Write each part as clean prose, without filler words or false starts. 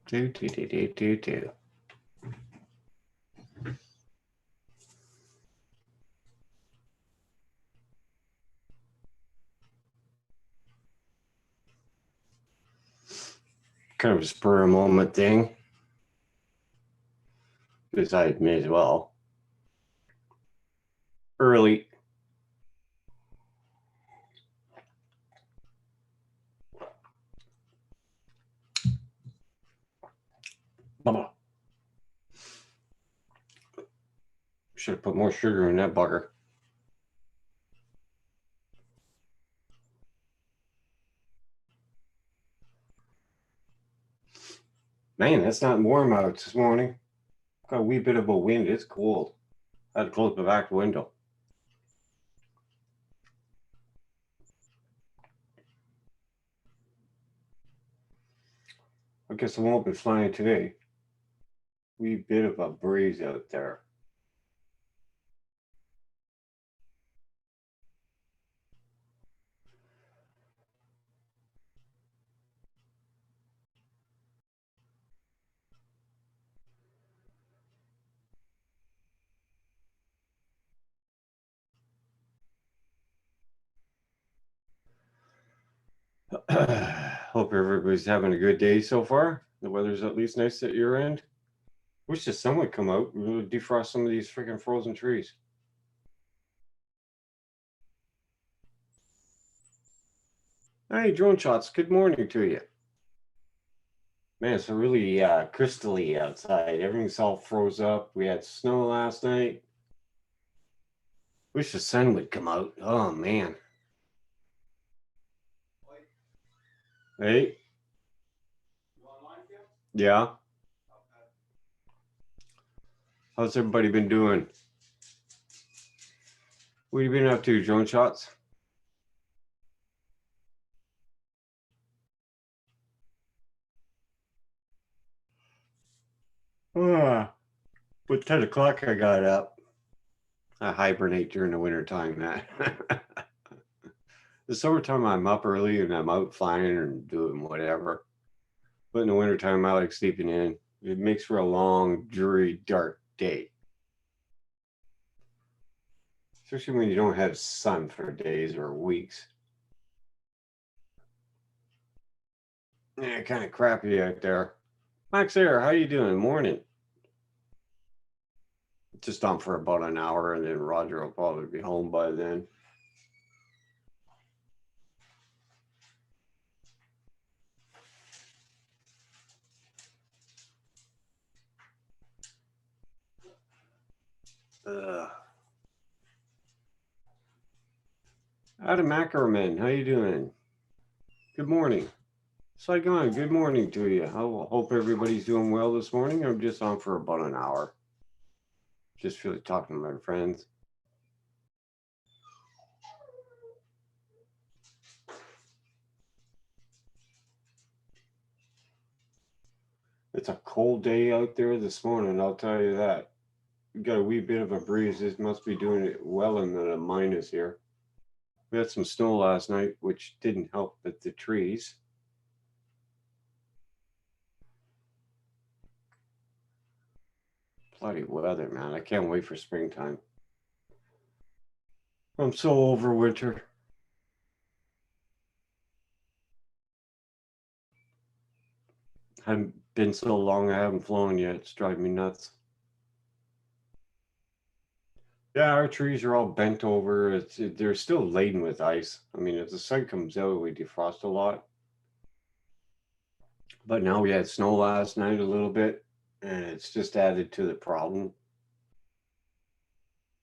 Do, do, do, do, do, do. Kind of a spur of the moment thing. Because I may as well. Early. Bubba. Should have put more sugar in that bugger. Man, it's not warm out this morning. Got a wee bit of a wind. It's cold. I had to close the back window. I guess I won't be flying today. Wee bit of a breeze out there. Hope everybody's having a good day so far. The weather's at least nice at your end. Wish the sun would come out and defrost some of these freaking frozen trees. Hey, drone shots. Good morning to you. Man, it's really crystally outside. Everything's all froze up. We had snow last night. Wish the sun would come out. Oh man. Hey. Yeah. How's everybody been doing? What have you been up to, drone shots? But 10 o'clock I got up. I hibernate during the winter time, that. The summertime I'm up early and I'm out flying and doing whatever. But in the wintertime I like sleeping in. It makes for a long, dreary, dark day. Especially when you don't have sun for days or weeks. Yeah, kind of crappy out there. Max Air, how you doing? Morning. Just on for about an hour and then Roger will probably be home by then. Adam Ackerman, how you doing? Good morning. Saigon, good morning to you. I hope everybody's doing well this morning. I'm just on for about an hour. Just really talking to my friends. It's a cold day out there this morning, I'll tell you that. We got a wee bit of a breeze. This must be doing it well in the minus here. We had some snow last night, which didn't help with the trees. Bloody weather, man. I can't wait for springtime. I'm so over winter. Haven't been so long I haven't flown yet. It's driving me nuts. Yeah, our trees are all bent over. They're still laden with ice. I mean, if the sun comes out, we defrost a lot. But now we had snow last night a little bit, and it's just added to the problem.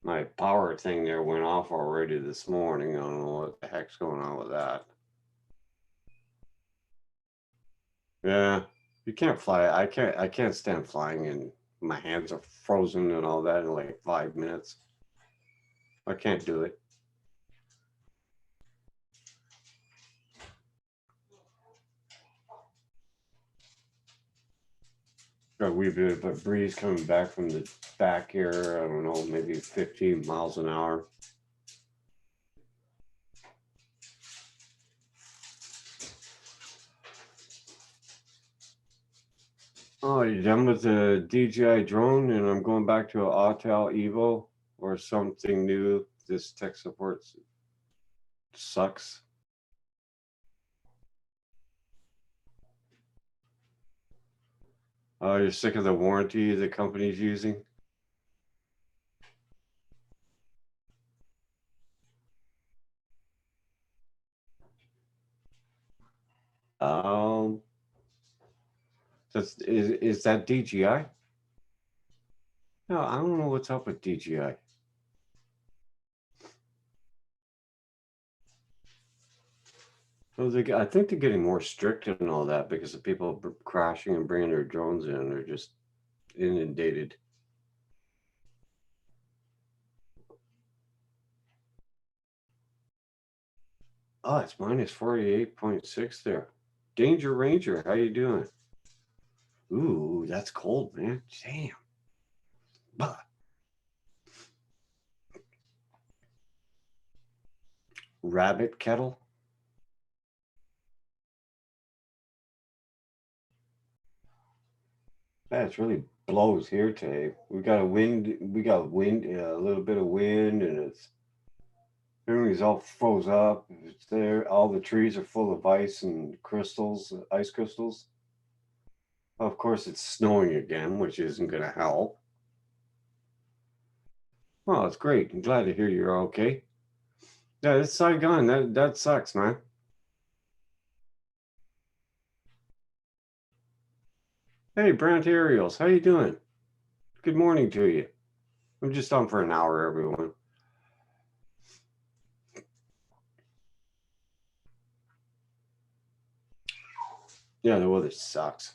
My power thing there went off already this morning. I don't know what the heck's going on with that. Yeah, you can't fly. I can't stand flying and my hands are frozen and all that in like 5 minutes. I can't do it. Got a wee bit of a breeze coming back from the back here. I don't know, maybe 15 miles an hour. Oh, you're done with the DJI drone, and I'm going back to an Autel Evo or something new. This tech support sucks. You're sick of the warranty the company's using? Um, is that DJI? No, I don't know what's up with DJI. Well, I think they're getting more strict and all that because of people crashing and bringing their drones in. They're just inundated. Oh, it's minus 48.6 there. Danger Ranger, how you doing? Ooh, that's cold, man. Damn. Bah. Rabbit kettle. Man, it's really blows here today. We got a wind. We got wind, a little bit of wind, and everything's all froze up. It's there. All the trees are full of ice and crystals, ice crystals. Of course, it's snowing again, which isn't going to help. Well, it's great. I'm glad to hear you're okay. Yeah, it's Saigon. That sucks, man. Hey, Brant Ariels, how you doing? Good morning to you. I'm just on for an hour, everyone. Yeah, the weather sucks.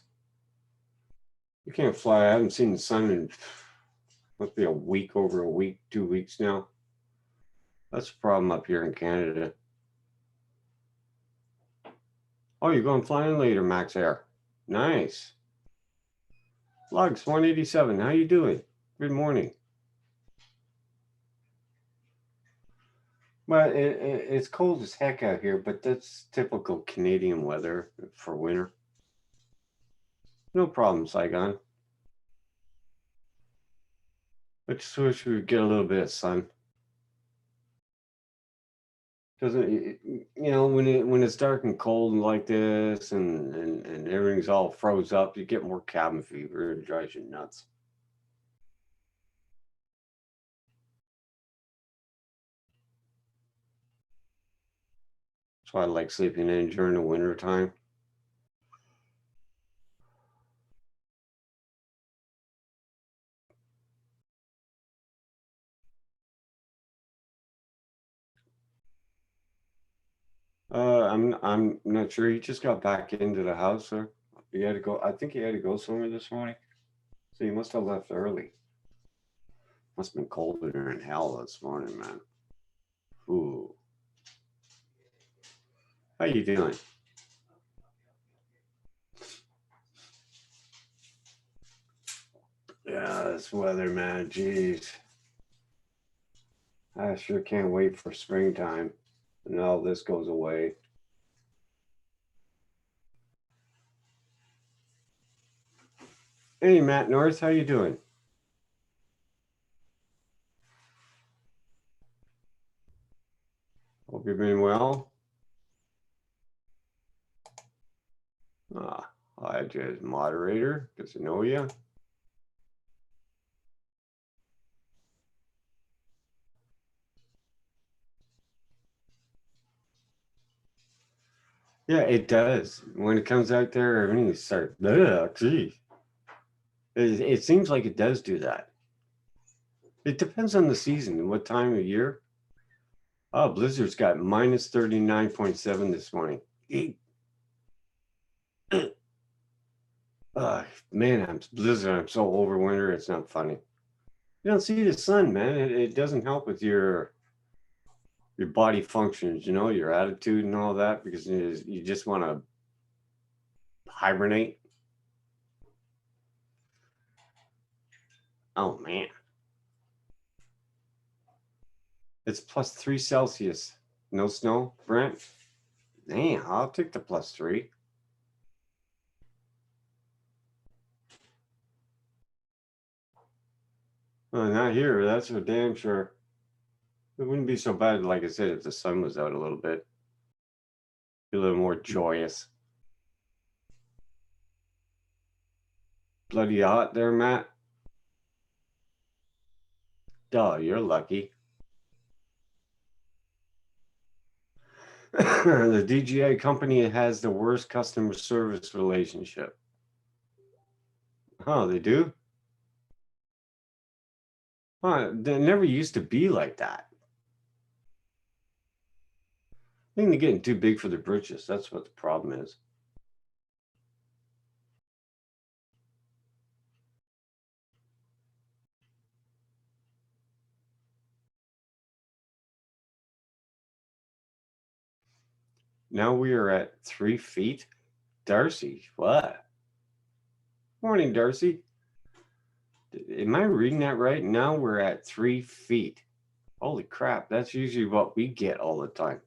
You can't fly. I haven't seen the sun in must be a week, over a week, 2 weeks now. That's a problem up here in Canada. Oh, you're going flying later, Max Air. Nice. Lugs 187. How you doing? Good morning. Well, it's cold as heck out here, but that's typical Canadian weather for winter. No problem, Saigon. I just wish we would get a little bit of sun. Because when it's dark and cold and like this, and everything's all froze up, you get more cabin fever. It drives you nuts. That's why I like sleeping in during the winter time. I'm not sure. He just got back into the house, sir. He had to go. I think he had to go somewhere this morning, so he must have left early. Must have been colder than hell this morning, man. Ooh, how you doing? Yeah, this weather, man. Jeez, I sure can't wait for springtime, and all this goes away. Hey, Matt North, how you doing? Hope you've been well. I had you as moderator because I know you. Yeah, it does. When it comes out there, everything starts. Gee. It seems like it does do that. It depends on the season and what time of year. Oh, Blizzard's got minus 39.7 this morning. Man, Blizzard. I'm so over winter. It's not funny. You don't see the sun, man. It doesn't help with your body functions, your attitude and all that, because you just want to hibernate. Oh man, it's plus 3 Celsius. No snow, Brent. Damn, I'll take the plus 3. Oh, not here. That's for damn sure. It wouldn't be so bad, like I said, if the sun was out a little bit. Be a little more joyous. Bloody hot there, Matt. Duh, you're lucky. The DJI company has the worst customer service relationship. Oh, they do? Huh, they never used to be like that. I think they're getting too big for their britches. That's what the problem is. Now we are at 3 feet. Darcy, what? Morning, Darcy. Am I reading that right? Now we're at 3 feet. Holy crap, that's usually what we get all the time.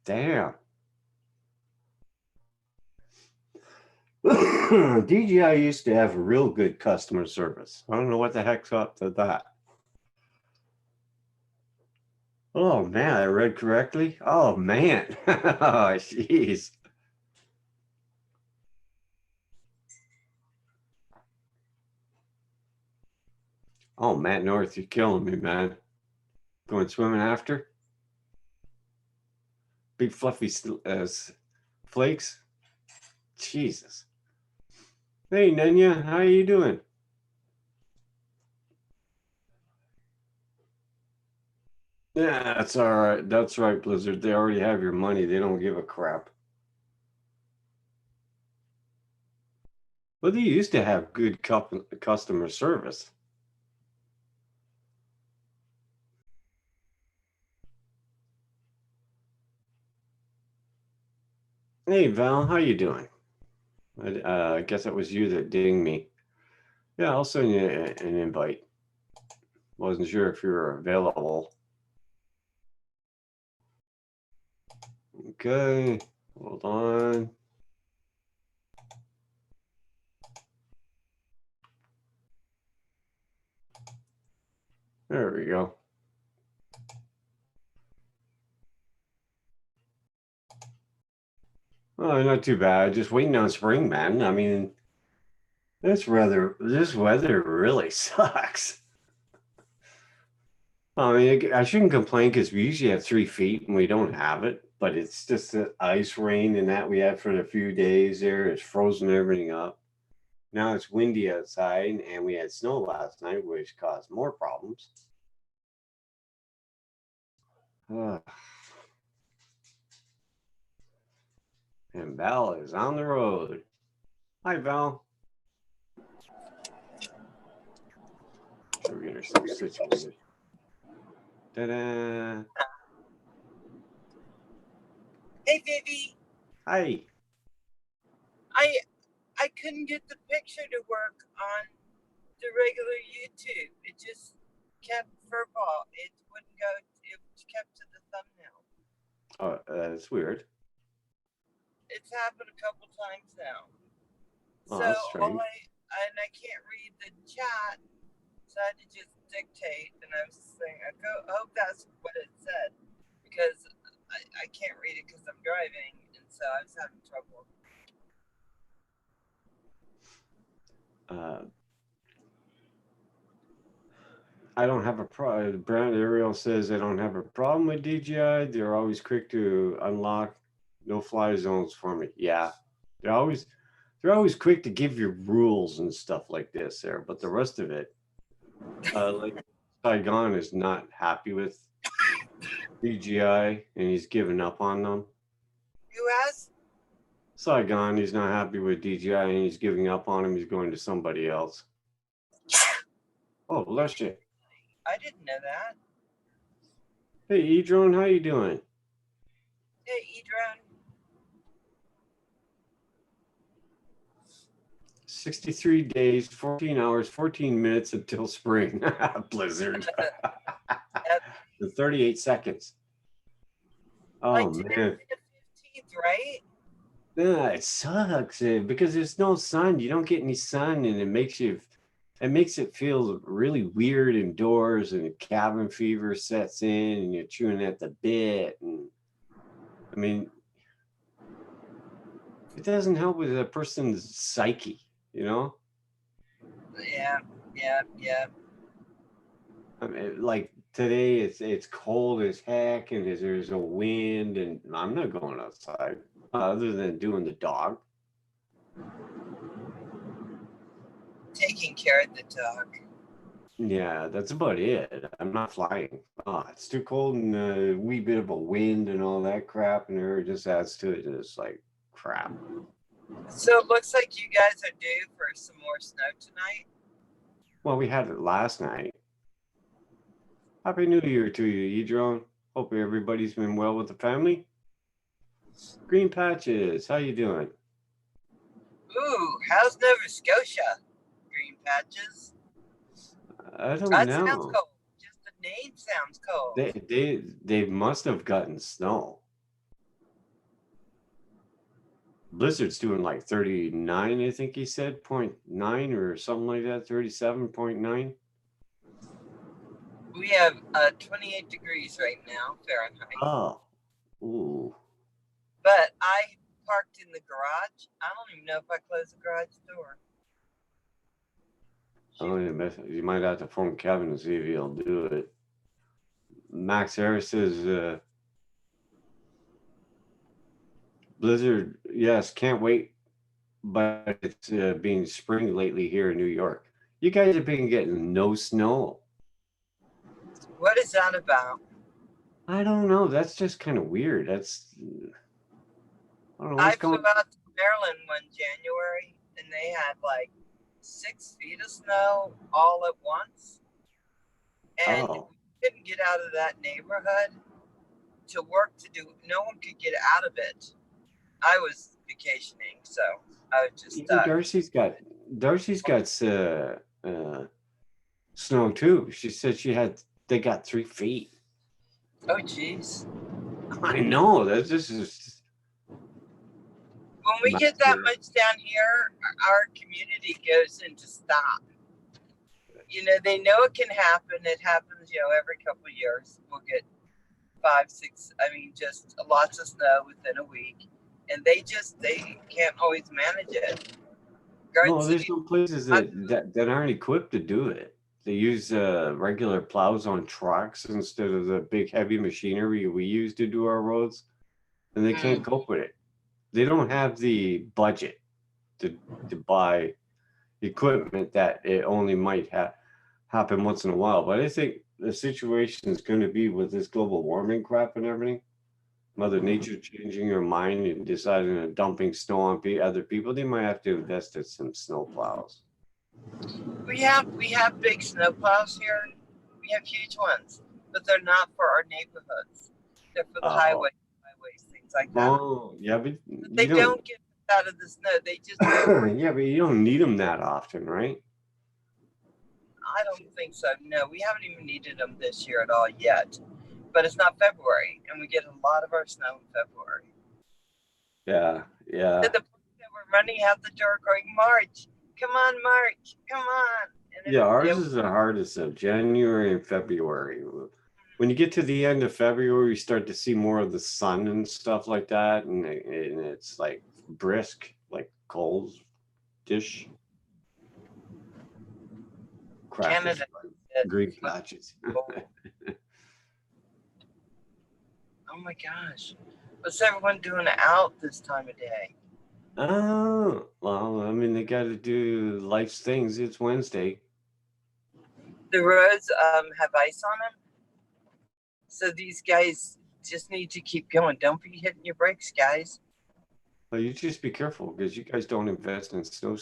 Damn. DJI used to have real good customer service. I don't know what the heck's up to that. Oh man, I read correctly. Oh man. Oh, jeez. Oh, Matt North, you're killing me, man. Going swimming after? Big fluffy flakes? Jesus. Hey, Nenya, how you doing? Yeah, that's all right. That's right, Blizzard. They already have your money. They don't give a crap. But they used to have good customer service. Hey, Val, how you doing? I guess it was you that dinged me. Yeah, I'll send you an invite. Wasn't sure if you were available. Okay, hold on. There we go. Oh, not too bad. Just waiting on spring, man. I mean, this weather really sucks. I mean, I shouldn't complain because we usually have 3 feet and we don't have it, but it's just the ice rain and that we had for a few days there. It's frozen everything up. Now it's windy outside and we had snow last night, which caused more problems. Uh, and Val is on the road. Hi, Val. Should we get ourselves situated? Ta-da! Hey, Vivi. Hi. I couldn't get the picture to work on the regular YouTube. It just kept Furball. It wouldn't go. It kept to the thumbnail. Oh, that's weird. It's happened a couple times now. Oh, So that's strange. I can't read the chat, so I had to just dictate. And I was saying, I hope that's what it said, because I can't read it because I'm driving, and so I was having trouble. I don't have a problem. Brand Ariel says I don't have a problem with DJI. They're always quick to unlock no fly zones for me. Yeah, they're always quick to give you rules and stuff like this there. But the rest of it, like Saigon is not happy with DJI and he's given up on them. Who has? Saigon, he's not happy with DJI and he's giving up on him. He's going to somebody else. Oh, bless you. I didn't know that. Hey, Edron, how you doing? Hey, Edron. 63 days, 14 hours, 14 minutes until spring. Blizzard. The 38 seconds. Oh, like today's man. the 15th, right? Yeah, it sucks because there's no sun. You don't get any sun, and it makes it feel really weird indoors, and cabin fever sets in, and you're chewing at the bit. And I mean, it doesn't help with a person's psyche, you know? Yeah, yeah, yeah. I mean, like today, it's cold as heck, and there's a wind, and I'm not going outside other than doing the dog. Taking care of the dog. Yeah, that's about it. I'm not flying. It's too cold and a wee bit of a wind and all that crap, and it just adds to it. And it's like crap. So it looks like you guys are due for some more snow tonight. Well, we had it last night. Happy New Year to you, Edron. Hope everybody's been well with the family. Green Patches, how you doing? Ooh, how's Nova Scotia? Green patches. I don't That sounds know. cold. Just the name sounds cold. They must have gotten snow. Blizzard's doing like 39, I think he said, 0.9 or something like that, 37.9. We have 28 degrees right now, Fahrenheit. Oh, ooh. But I parked in the garage. I don't even know if I closed the garage door. Oh, you might have to phone Kevin and see if he'll do it. Max Harris says, Blizzard, yes, can't wait, but it's being spring lately here in New York. You guys have been getting no snow. What is that about? I don't know. That's just kind of weird. I don't know I what's flew going. out to Maryland one January and they had like 6 feet of snow all at once. And Oh, we couldn't get out of that neighborhood to work to do. No one could get out of it. I was vacationing, so I was just even stuck. Darcy's got snow too. She said they got 3 feet. Oh, geez. I know that's just When we get that much down here, our community goes into stop. You know, they know it can happen. It happens, every couple of years. We'll get 5, 6, just lots of snow within a week. And they can't always manage it. Garden No, there's City, some places that aren't equipped to do it. They use regular plows on trucks instead of the big heavy machinery we use to do our roads, and they can't cope with it. They don't have the budget to buy equipment that it only might happen once in a while. But I think the situation is going to be with this global warming crap and everything. Mother Nature changing her mind and deciding on dumping snow on other people, they might have to invest in some snow plows. we have big snow plows here. We have huge ones, but they're not for our neighborhoods. They're for the highways, things like that. Oh, yeah, but They don't get out of the snow. They just yeah, but you don't need them that often, right? I don't think so. No, we haven't even needed them this year at all yet. But it's not February, and we get a lot of our snow in February. Yeah, yeah. And the point that we're running out the door going, March, come on, March, come on. And Yeah, ours is the hardest of January and February. When you get to the end of February, you start to see more of the sun and stuff like that, and it's like brisk, like cold dish. Canada, green patches. Oh my gosh. What's everyone doing out this time of day? Oh, well, I mean, they got to do life's things. It's Wednesday. The roads have ice on them. So these guys just need to keep going. Don't be hitting your brakes, guys. Well, you just be careful because you guys don't invest in snow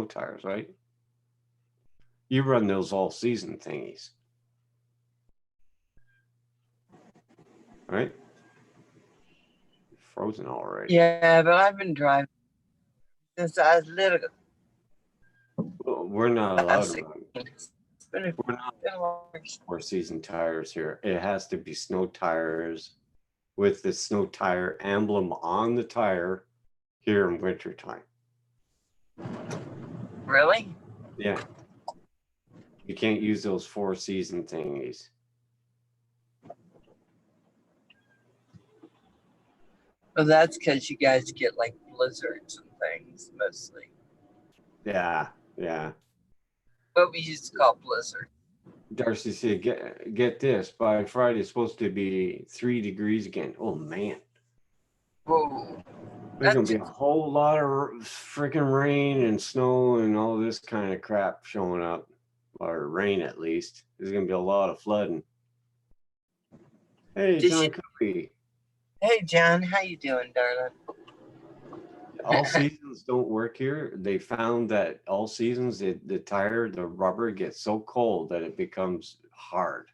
tires, right? You run those all season thingies, right? Frozen already. Yeah, but I've been driving since I was little. Well, we're not allowed to run. We're not 4-season tires here. It has to be snow tires with the snow tire emblem on the tire here in wintertime. Really? Yeah. You can't use those 4-season thingies. Well, that's because you guys get like blizzards and things mostly. Yeah, yeah. What we used to call blizzard. Darcy said, get this, by Friday it's supposed to be 3 degrees again. Oh man. Whoa. There's gonna be a whole lot of freaking rain and snow and all this kind of crap showing up. Or rain at least. There's gonna be a lot of flooding. Hey, John Cookie. Hey John, how you doing, darling? All seasons don't work here. They found that all seasons, the rubber gets so cold that it becomes hard,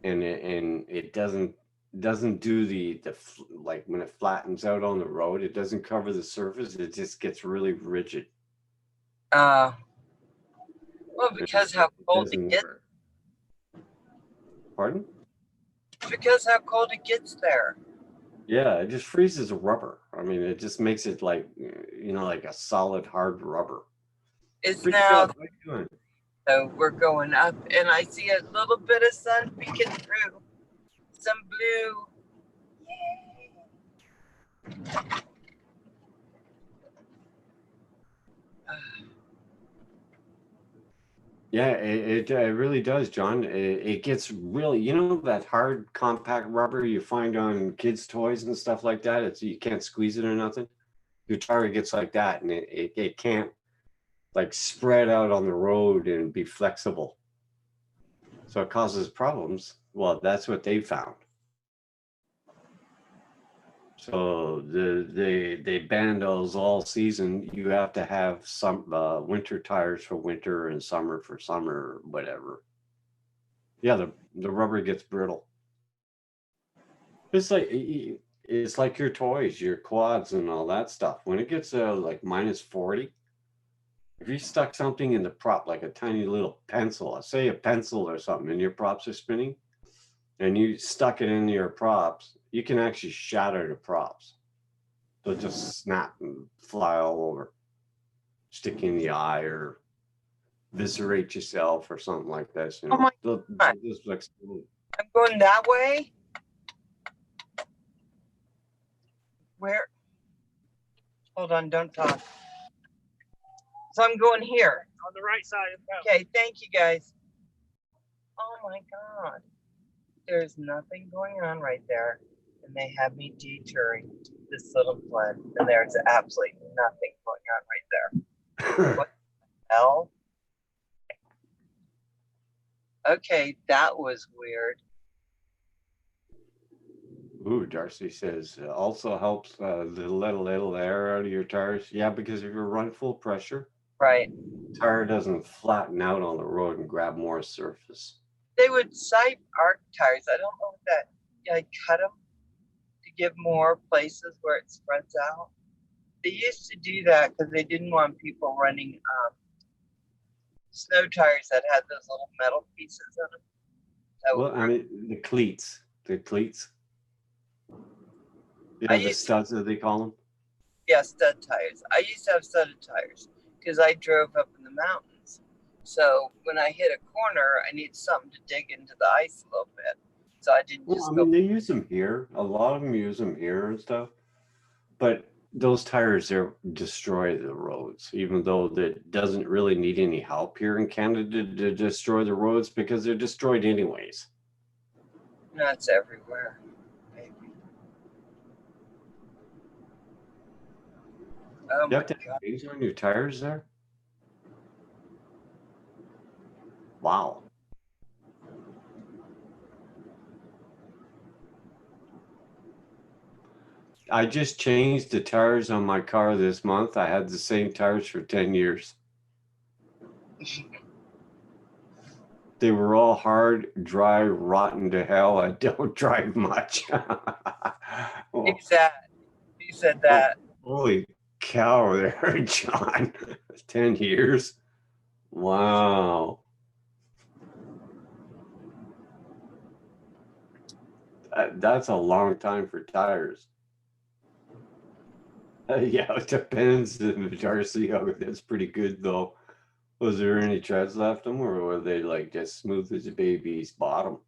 and it doesn't do the like when it flattens out on the road, it doesn't cover the surface. It just gets really rigid. Well, because how cold it gets. Pardon? Because how cold it gets there. Yeah, it just freezes rubber. I mean, it just makes it like, like a solid hard rubber. It's now. How you doing? So we're going up, and I see a little bit of sun peeking through. Some blue. Yay. Yeah, it really does, John. It gets really, that hard compact rubber you find on kids' toys and stuff like that. You can't squeeze it or nothing. Your tire gets like that, and it can't like spread out on the road and be flexible. So it causes problems. Well, that's what they found. So they banned those all season. You have to have some winter tires for winter and summer for summer, or whatever. Yeah, the rubber gets brittle. It's like your toys, your quads, and all that stuff. When it gets like -40, if you stuck something in the prop, like a tiny little pencil, say a pencil or something, and your props are spinning, and you stuck it into your props, you can actually shatter the props. They'll just snap and fly all over, stick in the eye or viscerate yourself or something like this. Oh my God. I'm going that way. Where? Hold on, don't talk. So I'm going here. On the right side of the road. Okay, thank you guys. Oh my God. There's nothing going on right there. And they have me detouring this little flood. And there's absolutely nothing going on right there. What the hell? Okay, that was weird. Ooh, Darcy says also helps to let a little air out of your tires. Yeah, because if you run full pressure, right, the tire doesn't flatten out on the road and grab more surface. They would cite arc tires. I don't know what that. Yeah, cut them to give more places where it spreads out. They used to do that because they didn't want people running snow tires that had those little metal pieces in them. Well, I mean, the cleats. Yeah, the studs that they call them. Yeah, stud tires. I used to have studded tires because I drove up in the mountains. So when I hit a corner, I need something to dig into the ice a little bit. So I didn't just go. They use them here. A lot of them use them here and stuff. But those tires destroy the roads, even though that doesn't really need any help here in Canada to destroy the roads because they're destroyed anyways. No, it's everywhere. Maybe. Oh you have to have things on your tires there? Wow. I just changed the tires on my car this month. I had the same tires for 10 years. They were all hard, dry, rotten to hell. I don't drive much. Exactly. You said that. Holy cow there, John. 10 years? Wow. That's a long time for tires. Yeah, it depends. Darcy, oh, that's pretty good though. Was there any treads left them, or were they like as smooth as a baby's bottom?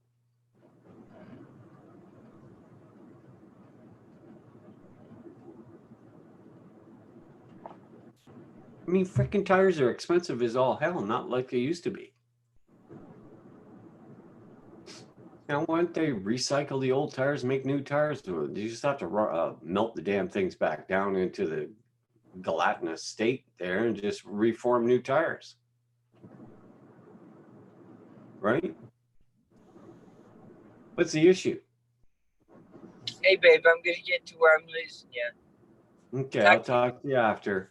I mean, freaking tires are expensive as all hell, not like they used to be. Now, why don't they recycle the old tires, make new tires? You just have to melt the damn things back down into the gelatinous state there and just reform new tires. Right? What's the issue? Hey, babe, I'm gonna get to where I'm losing you. Okay, I'll talk to you after.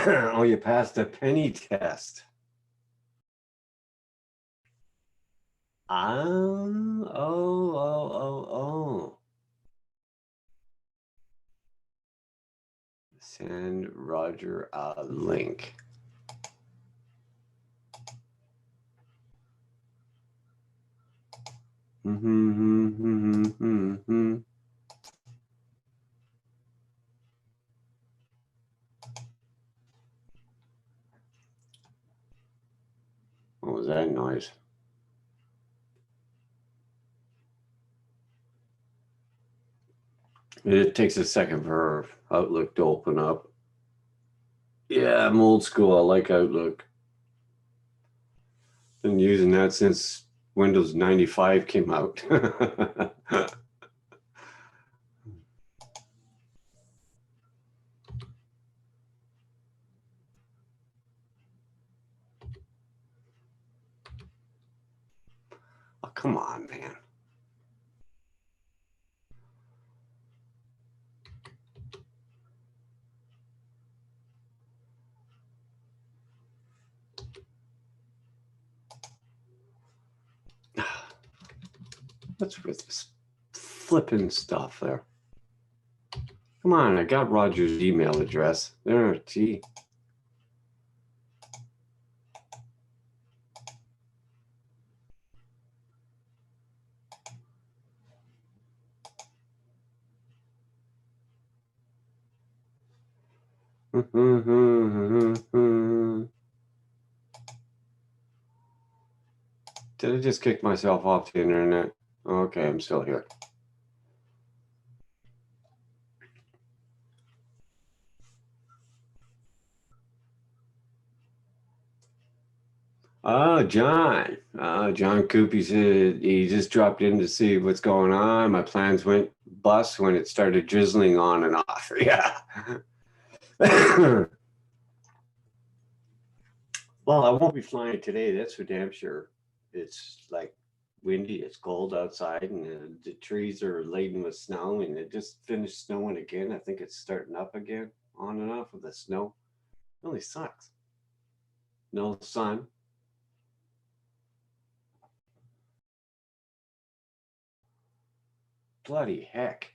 Oh, you passed a penny test. Oh. Send Roger a link. What was that noise? It takes a second for Outlook to open up. Yeah, I'm old school. I like Outlook. Been using that since Windows 95 came out. Oh, come on, man. What's with this flipping stuff there? Come on, I got Roger's email address. There, gee. Did I just kick myself off the internet? Okay, I'm still here. Oh, John. John Coopy said he just dropped in to see what's going on. My plans went bust when it started drizzling on and off. Yeah. Well, I won't be flying today. That's for damn sure. It's like windy. It's cold outside, and the trees are laden with snow. And it just finished snowing again. I think it's starting up again, on and off with the snow. It really sucks. No sun. Bloody heck.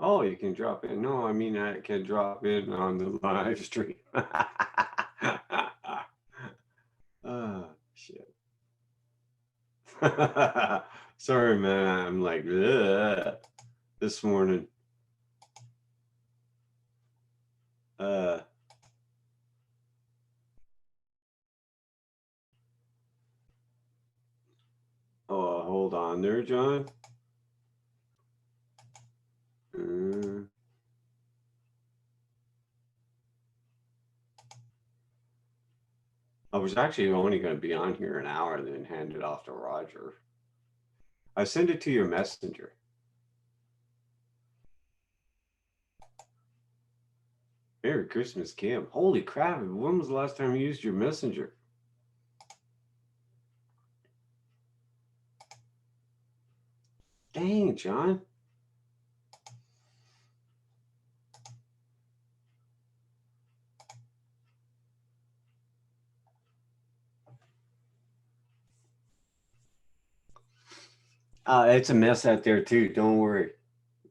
Oh, you can drop in. No, I mean I can drop in on the live stream. Oh shit. Sorry, man. I'm like ugh, this morning. Uh, oh, hold on there, John. Uh, I was actually only going to be on here an hour and then hand it off to Roger. I sent it to your messenger. Merry Christmas, Kim. Holy crap. When was the last time you used your messenger? Dang, John. It's a mess out there too. Don't worry.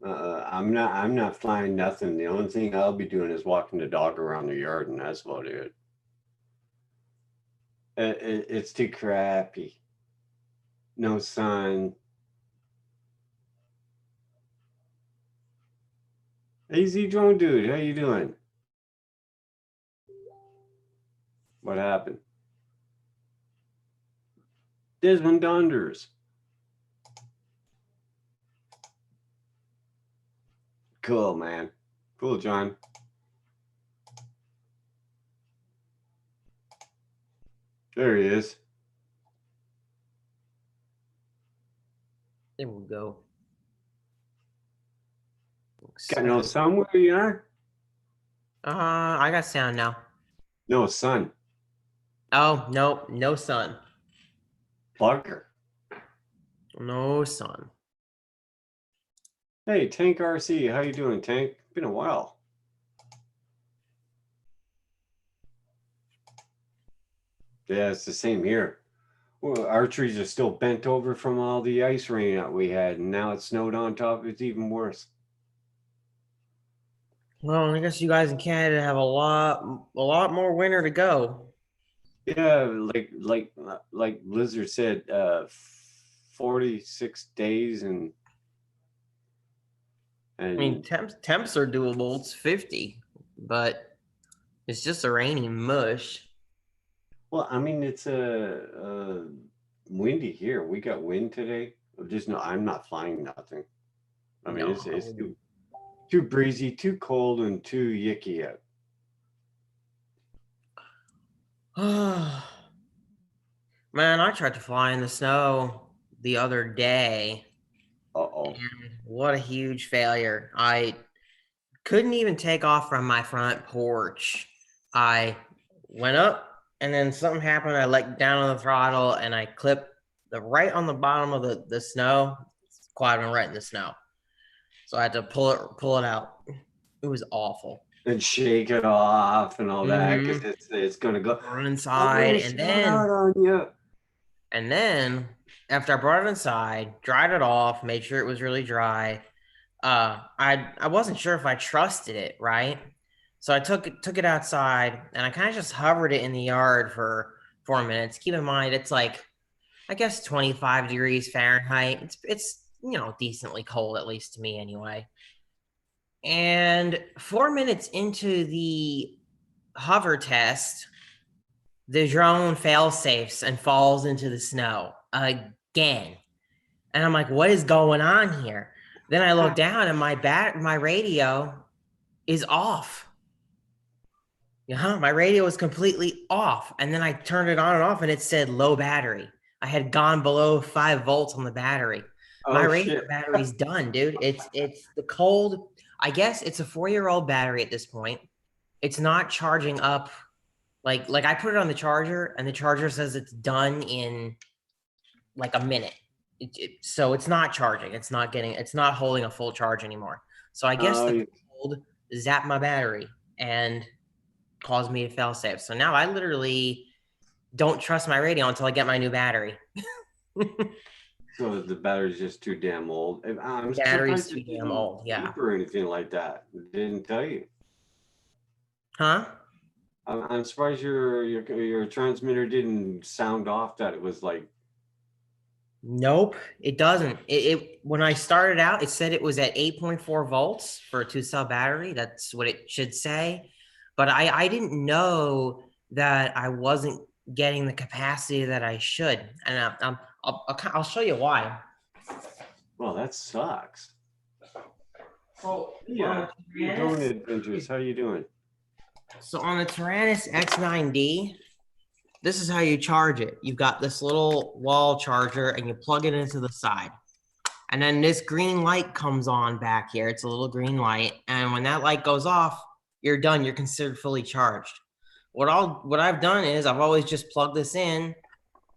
I'm not flying nothing. The only thing I'll be doing is walking the dog around the yard, and that's about it. It's too crappy. No sun. Easy drone dude, how you doing? What happened? Desmond Donders. Cool, man. Cool, John. There he is. There we go. Got no sun where you are? I got sound now. No sun. Oh, no, no sun. Bugger. No sun. Hey, Tank RC, how you doing, Tank? Been a while. Yeah, it's the same here. Well, our trees are still bent over from all the ice rain that we had, and now it snowed on top. It's even worse. Well, I guess you guys in Canada have a lot more winter to go. Yeah, like Blizzard said, 46 days and I mean, temps are doable. It's 50, but it's just a rainy mush. well, I mean, it's windy here. We got wind today. Just no, I'm not flying nothing. I mean, No, it's too breezy, too cold, and too yicky out. Man, I tried to fly in the snow the other day. Uh-oh. And what a huge failure. I couldn't even take off from my front porch. I went up and then something happened. I let down on the throttle and I clipped right on the bottom of the snow. Quad went right in the snow. So I had to pull it out. It was awful. And shake it off and all that because it's gonna go run inside and then after I brought it inside, dried it off, made sure it was really dry. I wasn't sure if I trusted it, right? So I took it outside and I kind of just hovered it in the yard for 4 minutes. Keep in mind it's like I guess 25 degrees Fahrenheit. It's decently cold, at least to me anyway. And 4 minutes into the hover test, the drone fail safes and falls into the snow again. And I'm like, what is going on here? Then I look down and my radio is off. My radio was completely off. And then I turned it on and off and it said low battery. I had gone below 5 volts on the battery. My radio battery's done, dude. It's the cold. I guess it's a 4-year-old battery at this point. It's not charging up. Like I put it on the charger and the charger says it's done in like a minute. So it's not charging. It's not holding a full charge anymore. So I guess the cold zapped my battery and caused me to fail safe. So now I literally don't trust my radio until I get my new battery. So the battery's just too damn old. Battery's too damn old, yeah. Or anything like that. Didn't tell you. Huh? I'm surprised your transmitter didn't sound off that it was like. Nope, it doesn't. It when I started out, it said it was at 8.4 volts for a 2-cell battery. That's what it should say. But I didn't know that I wasn't getting the capacity that I should. And I'll show you why. Well, that sucks. So, yeah, drone adventures. How you doing? So on the Tyrannus X9D, this is how you charge it. You've got this little wall charger and you plug it into the side. And then this green light comes on back here. It's a little green light. And when that light goes off, you're done. You're considered fully charged. What I've done is I've always just plugged this in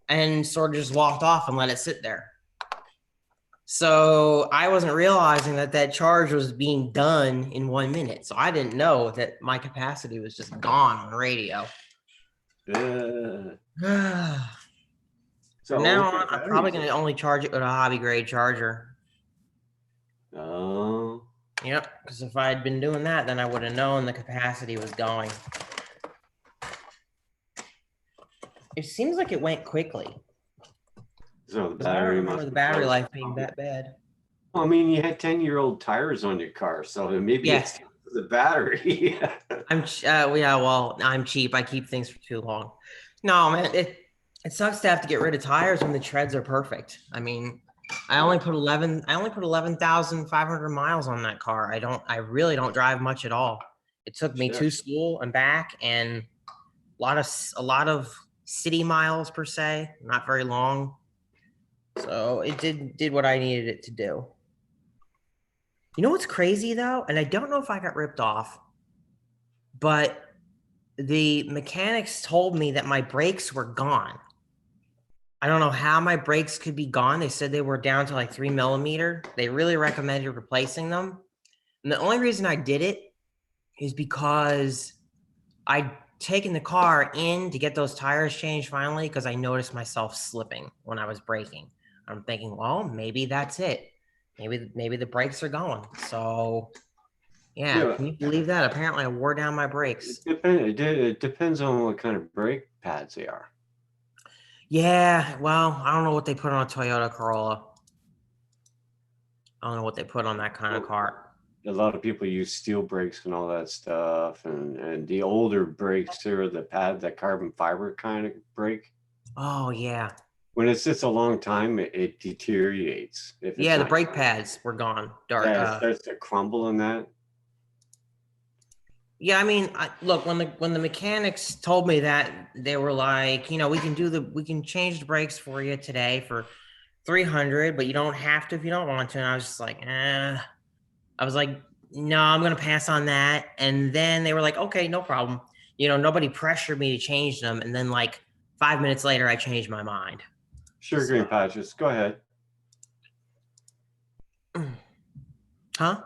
and sort of just walked off and let it sit there. So I wasn't realizing that that charge was being done in 1 minute. So I didn't know that my capacity was just gone on radio. Uh, From now on, I'm probably going to only charge it with a hobby grade charger. Oh. Yep, because if I had been doing that, then I would have known the capacity was going. It seems like it went quickly. So the 'Cause I don't battery remember must the be battery close. life being that bad. I mean, you had 10-year-old tires on your car, so maybe Yeah. it's the battery. Yeah, well, I'm cheap. I keep things for too long. No, man, it sucks to have to get rid of tires when the treads are perfect. I mean, I only put 11,500 miles on that car. I really don't drive much at all. It took me Sure. to school and back, and a lot of city miles per se, not very long. So it did what I needed it to do. You know what's crazy though? And I don't know if I got ripped off, but the mechanics told me that my brakes were gone. I don't know how my brakes could be gone. They said they were down to like 3 millimeter. They really recommended replacing them. And the only reason I did it is because I'd taken the car in to get those tires changed finally because I noticed myself slipping when I was braking. I'm thinking, well, maybe that's it. Maybe the brakes are going. So yeah, can you believe that? Apparently I wore down my brakes. It depends on what kind of brake pads they are. Yeah, well, I don't know what they put on a Toyota Corolla. I don't know what they put on that kind of car. A lot of people use steel brakes and all that stuff, and the older brakes are the carbon fiber kind of brake. Oh yeah. When it sits a long time, it deteriorates. Yeah, the brake pads were gone. Yeah, it starts to crumble in that. Yeah, I mean, look, when the mechanics told me that, they were like, we can change the brakes for you today for 300, but you don't have to if you don't want to. And I was just like, I was like, no, I'm gonna pass on that. And then they were like, okay, no problem. Nobody pressured me to change them. And then like 5 minutes later, I changed my mind. Sure, Green Patches. Go ahead. Huh?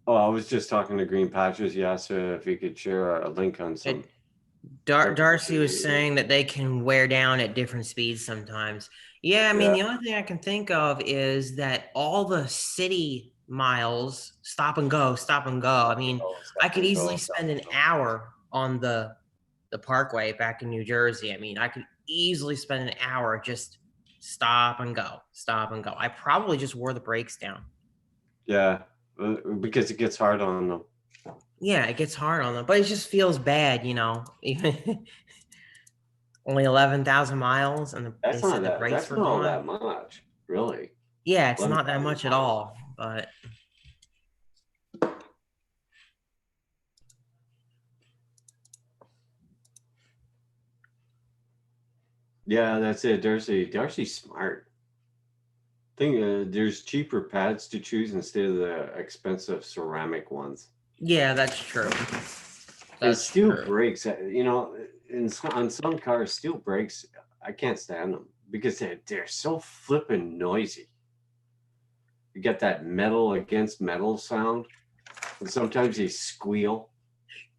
Oh, I was just talking to Green Patches. He asked if he could share a link on some. Darcy was saying that they can wear down at different speeds sometimes. Yeah, I mean, the only thing I can think of is that all the city miles stop and go. I mean, I could easily spend an hour on the parkway back in New Jersey. I mean, I could easily spend an hour just stop and go. I probably just wore the brakes down. Yeah, because it gets hard on them. Yeah, it gets hard on them, but it just feels bad, even only 11,000 miles, and That's not the brakes that's were not all gone. that much, really. Yeah, it's not that much at all, but yeah, that's it. Darcy's smart. There's cheaper pads to choose instead of the expensive ceramic ones. Yeah, that's true. And steel brakes, on some cars, steel brakes, I can't stand them because they're so flippin' noisy. You get that metal against metal sound, and sometimes they squeal.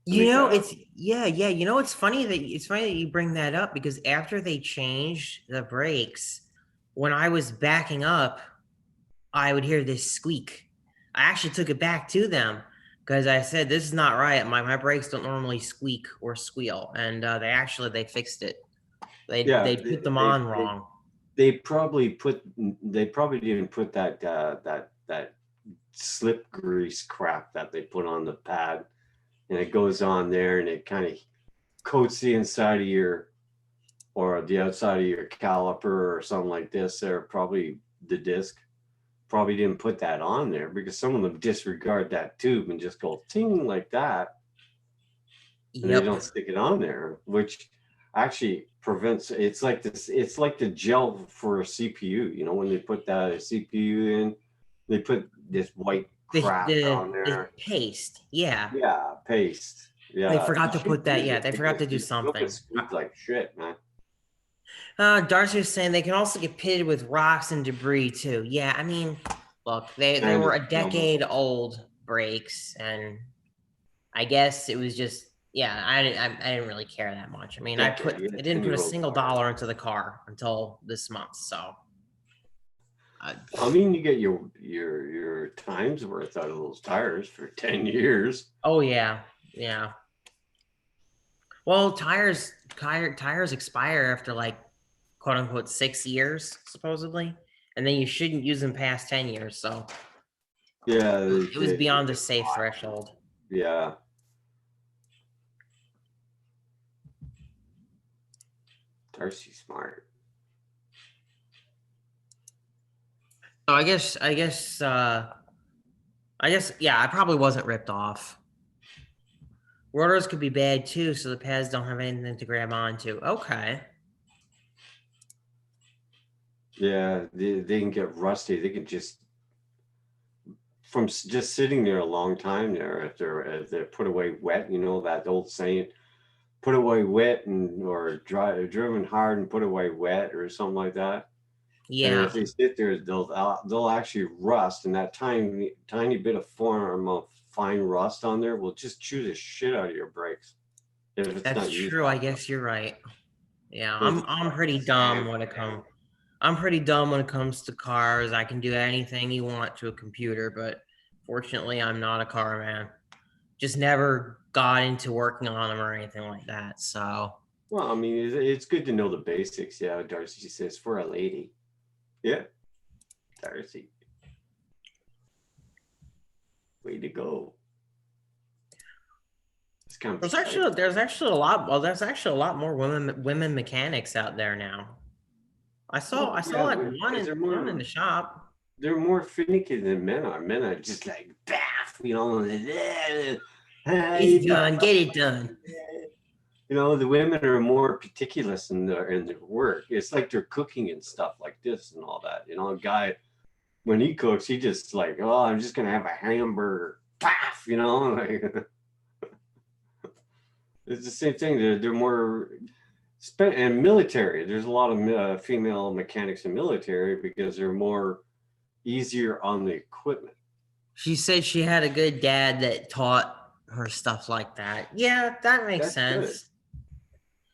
It's it's funny that you bring that up, because after they changed the brakes, when I was backing up, I would hear this squeak. I actually took it back to them because I said, this is not right. My brakes don't normally squeak or squeal. And they fixed it. They put them on wrong. They probably didn't put that slip grease crap that they put on the pad, and it goes on there and it kind of coats the inside of the outside of your caliper or something like this. Or probably the disc. Probably didn't put that on there because some of them disregard that tube and just go ting like that. And they don't stick it on there, which actually prevents. It's like the gel for a CPU. When they put that CPU in, they put this white crap on there. Paste. Yeah, paste. Yeah, they forgot to put that. Yeah, they forgot to do something. Squeak like shit, man. Darcy was saying they can also get pitted with rocks and debris too. Yeah, I mean, Look, they were a decade old brakes, and I guess it was just, yeah, I didn't really care that much. I mean, I didn't put a single dollar into the car until this month, so. I mean, you get your time's worth out of those tires for 10 years. Oh yeah, yeah. Well, tires expire after like quote unquote 6 years supposedly, and then you shouldn't use them past 10 years. So yeah, it was beyond the safe threshold. Yeah. Darcy's smart. So I guess yeah, I probably wasn't ripped off. Rotors could be bad too, so the pads don't have anything to grab onto. Okay. Yeah, they can get rusty. They can just from just sitting there a long time there. If they're put away wet, you know that old saying, "Put away wet," and or driven hard and put away wet, or something like that. Yeah. And if they sit there, they'll actually rust, and that tiny bit of fine rust on there will just chew the shit out of your brakes. That's true. I guess you're right. Yeah, I'm pretty dumb when it comes. I'm pretty dumb when it comes to cars. I can do anything you want to a computer, but fortunately, I'm not a car man. Just never got into working on them or anything like that. So. Well, I mean, it's good to know the basics. Yeah, Darcy says for a lady. Yeah, Darcy. Way to go. There's actually a lot. Well, there's actually a lot more women mechanics out there now. I saw like one in the shop. They're more finicky than men are. Men are just like baff, you know. It's done. Get it done. You know, the women are more meticulous in their work. It's like they're cooking and stuff like this and all that. You know, a guy when he cooks, he just like, oh, I'm just gonna have a hamburger. Paff, you know, like. It's the same thing. They're more and military. There's a lot of female mechanics in military because they're more easier on the equipment. She said she had a good dad that taught her stuff like that. Yeah, that makes sense. Good.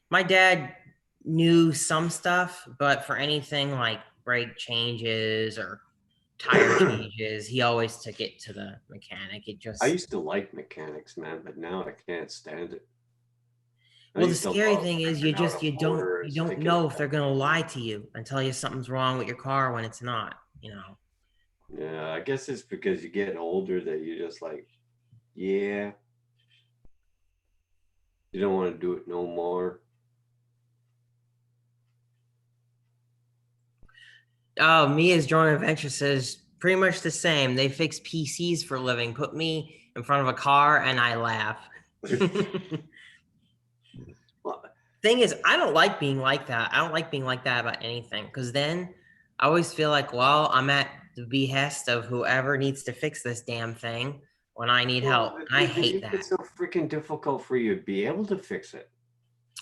My dad knew some stuff, but for anything like brake changes or tire changes, he always took it to the mechanic. I used to like mechanics, man, but now I can't stand it. Well, the scary thing is you don't know if they're gonna lie to you and tell you something's wrong with your car when it's not, you know. Yeah, I guess it's because you get older that you're just like, yeah, you don't want to do it no more. Oh, Mia's Drone Adventure says pretty much the same. They fix PCs for a living. Put me in front of a car and I laugh. Thing is, I don't like being like that. I don't like being like that about anything because then I always feel like, well, I'm at the behest of whoever needs to fix this damn thing when I need help. I hate that. It's so freaking difficult for you to be able to fix it.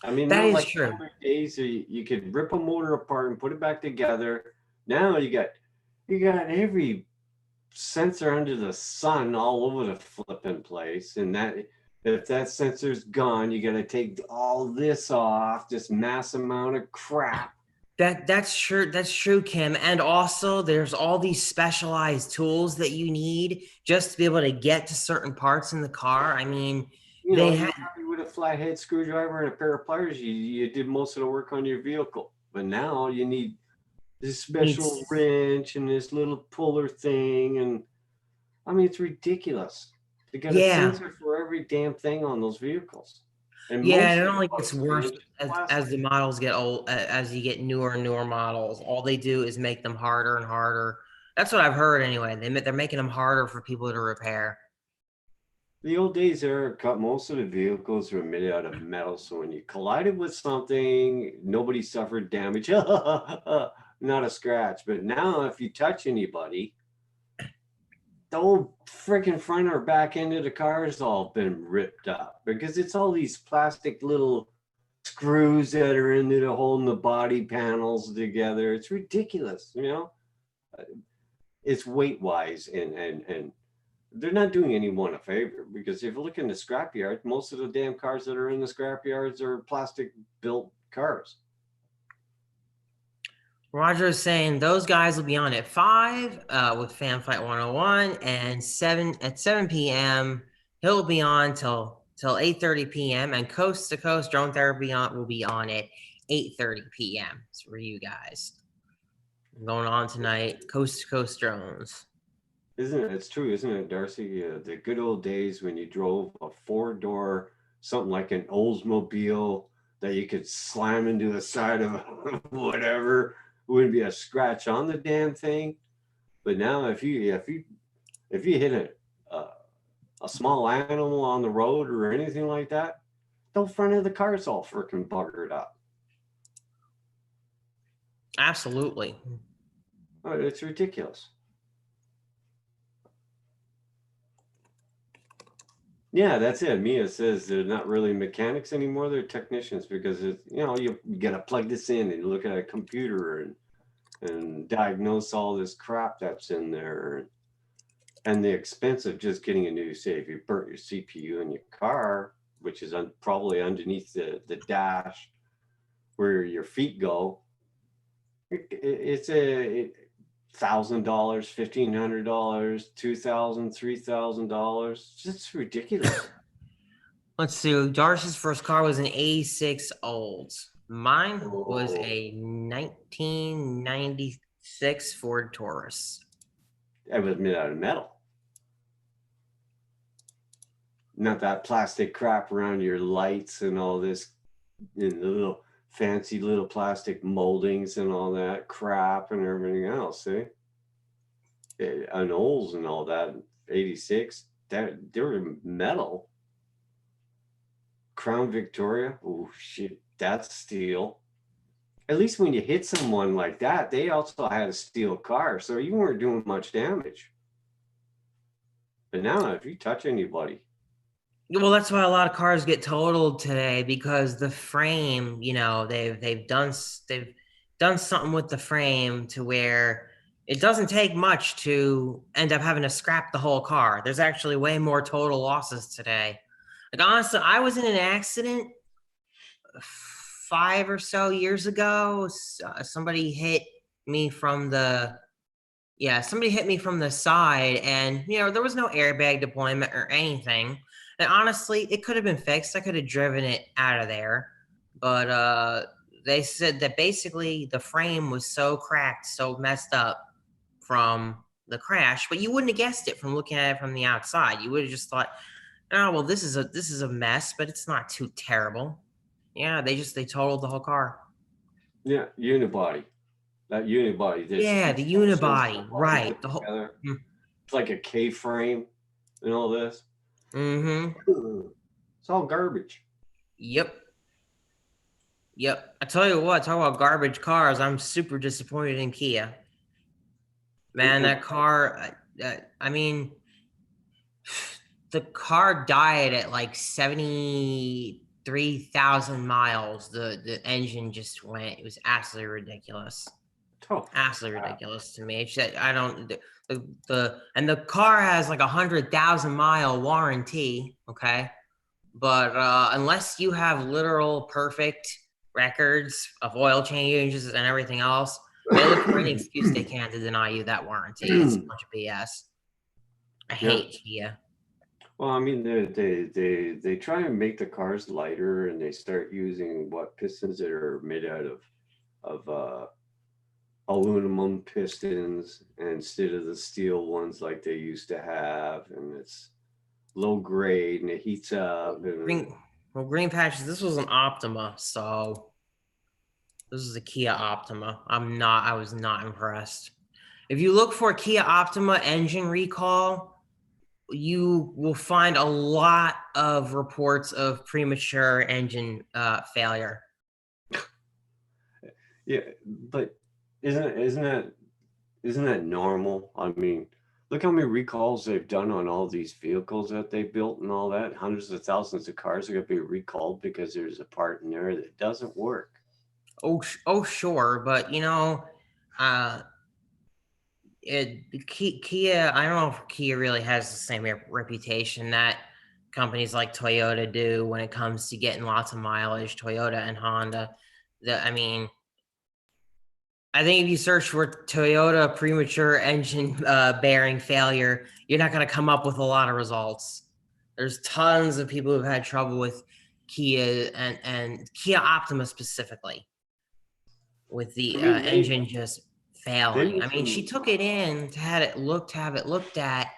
I mean, that is true. Days you could rip a motor apart and put it back together. Now you got every sensor under the sun all over the flipping place, and that. If that sensor's gone, you got to take all this off, this mass amount of crap. That's true. That's true, Kim. And also, there's all these specialized tools that you need just to be able to get to certain parts in the car. I mean, with a flathead screwdriver and a pair of pliers, you did most of the work on your vehicle. But now you need this special wrench and this little puller thing, and I mean, it's ridiculous. They got a sensor for every damn thing on those vehicles. And it only gets worse as the models get old, as you get newer and newer models. All they do is make them harder and harder. That's what I've heard anyway. They're making them harder for people to repair. The old days, most of the vehicles were made out of metal. So when you collided with something, nobody suffered damage. Not a scratch. But now if you touch anybody, the whole freaking front or back end of the car has all been ripped up because it's all these plastic little screws that are in there holding the body panels together. It's ridiculous, you know. it's weight wise, and they're not doing anyone a favor, because if you look in the scrapyard, most of the damn cars that are in the scrapyards are plastic built cars. Roger is saying those guys will be on at 5 with Fan Fight 101, and 7 p.m. he'll be on till 8:30 p.m. and Coast to Coast Drone Therapy will be on at 8:30 p.m. It's for you guys. Going on tonight, Coast to Coast Drones. Isn't it? It's true, isn't it, Darcy? The good old days when you drove a 4-door, something like an Oldsmobile that you could slam into the side of whatever, wouldn't be a scratch on the damn thing. But now, if you hit a small animal on the road or anything like that, the front of the car's all freaking buggered up. Absolutely. Oh, it's ridiculous. Yeah, that's it. Mia says they're not really mechanics anymore. They're technicians, because it's, you got to plug this in and look at a computer and diagnose all this crap that's in there. And the expense of just getting a new, say, if you burnt your CPU in your car, which is probably underneath the dash where your feet go, it's $1,000, $1,500, $2,000, $3,000. It's ridiculous. Let's see. Darcy's first car was an 86 Olds. Mine was a 1996 Ford Taurus. That was made out of metal. Not that plastic crap around your lights and all this, and the little fancy little plastic moldings and all that crap and everything else. See, an Olds and all that, 86, they were metal. Crown Victoria, oh shit, that's steel. At least when you hit someone like that, they also had a steel car, so you weren't doing much damage. But now, if you touch anybody, well, that's why a lot of cars get totaled today, because the frame, they've done something with the frame to where it doesn't take much to end up having to scrap the whole car. There's actually way more total losses today. Like, honestly, I was in an accident 5 or so years ago. Somebody hit me from the side, and there was no airbag deployment or anything. And honestly, it could have been fixed. I could have driven it out of there, but they said that basically the frame was so cracked, so messed up from the crash. But you wouldn't have guessed it from looking at it from the outside. You would have just thought, oh well, this is a mess, but it's not too terrible. Yeah, they totaled the whole car. Yeah, unibody. That unibody. Yeah, the unibody, right? The whole. It's like a K-frame and all this. Mm-hmm. It's all garbage. Yep. I tell you what, talk about garbage cars. I'm super disappointed in Kia. Man, that car, I mean, the car died at like 73,000 miles. The engine just went. It was absolutely ridiculous. Absolutely ridiculous to me. It's that I don't and the car has like 100,000-mile warranty. Okay. But unless you have literal perfect records of oil changes and everything else, they look for any excuse they can to deny you that warranty. It's a bunch of BS. I hate Kia. Well, I mean, they try and make the cars lighter, and they start using pistons that are made out of aluminum pistons instead of the steel ones like they used to have, and it's low grade and it heats up. Green Patches, this was an Optima, so this is a Kia Optima. I was not impressed. If you look for Kia Optima engine recall, you will find a lot of reports of premature engine failure. Yeah, but isn't that normal? I mean, look how many recalls they've done on all these vehicles that they built and all that. Hundreds of thousands of cars are going to be recalled because there's a part in there that doesn't work. Oh, sure, but Kia, I don't know if Kia really has the same reputation that companies like Toyota do when it comes to getting lots of mileage. Toyota and Honda. I mean, I think if you search for Toyota premature engine bearing failure, you're not going to come up with a lot of results. There's tons of people who've had trouble with Kia and Kia Optima specifically with the engine just failing. I mean, she took it in to have it looked at